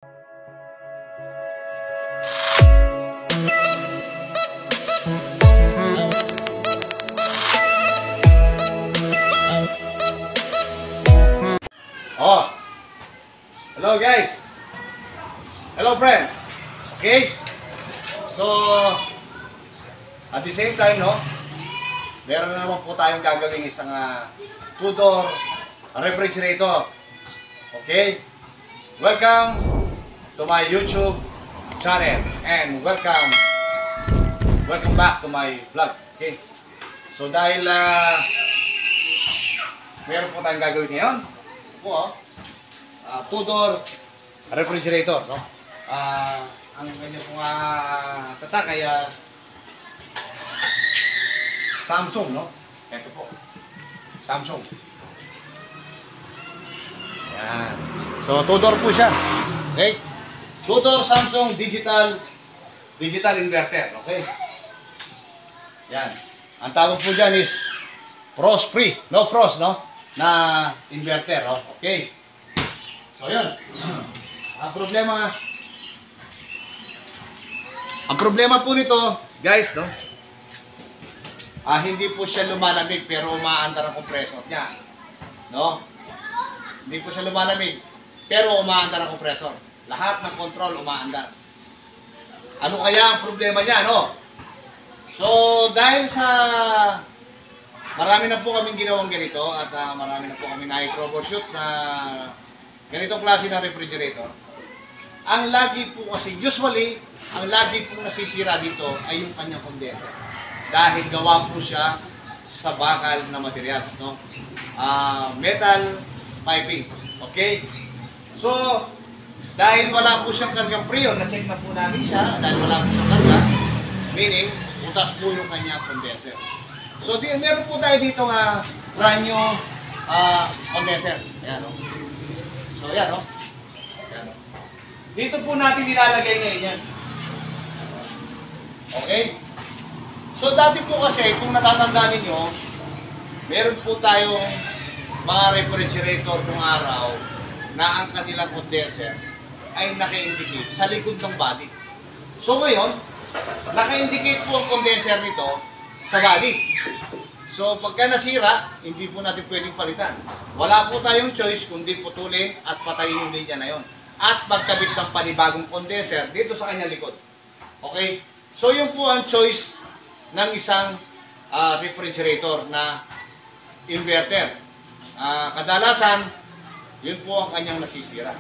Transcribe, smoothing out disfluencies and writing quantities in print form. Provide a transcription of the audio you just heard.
Oh, hello guys. Hello friends. Okay? So, at the same time, no? Meron na naman po tayong gagawin isang two-door refrigerator. Okay? Welcome to my YouTube channel and welcome back to my vlog. Okay? So dahil meron po tayong gagawin ngayon. Po, two-door refrigerator, no? Ang kanya pong tatak ay Samsung, no? Ito po, Samsung. Yan. So, two-door po siya. Okay? Two-door Samsung digital inverter. Okay? Yan. Ang tawag po dyan is frost free. No frost, no? Na inverter, oh. Okay. So, yun. Ang problema po nito, guys, no? Hindi po siya lumalamig pero umaandar ang compressor niya. No? Hindi po siya lumalamig pero umaandar ang compressor. Lahat ng control umaandar. Ano kaya ang problema niya, no? So, dahil sa marami na po kaming ginawang ganito at marami na po kami na-troubleshoot na ganitong klase ng refrigerator. Ang lagi po kasi, usually, ang lagi po nasisira dito ay yung kanyang condenser. Dahil gawa po siya sa bakal na materials, no? Metal piping. Okay? So, dahil wala po siyang kargang freon, na-check na po namin siya, dahil wala po siyang karga, meaning, utas po yung kanyang condenser. So, meron po tayo dito brand new condenser. Ayan, no? So, ayan, no? Ayan, no? Dito po natin nilalagay ngayon yan. Okay? So, dati po kasi, kung natatandaan ninyo, meron po tayong mga refrigerator ng araw na ang kanilang condenser ay naka-indicate sa likod ng body. So, ngayon, naka-indicate po ang condenser nito sa body. So, pagka nasira, hindi po natin pwedeng palitan. Wala po tayong choice kundi putulin at patayin yung linya na yon. At magkabit ng panibagong condenser dito sa kanyang likod. Okay? So, yun po ang choice ng isang refrigerator na inverter. Kadalasan, yun po ang kanyang nasisira.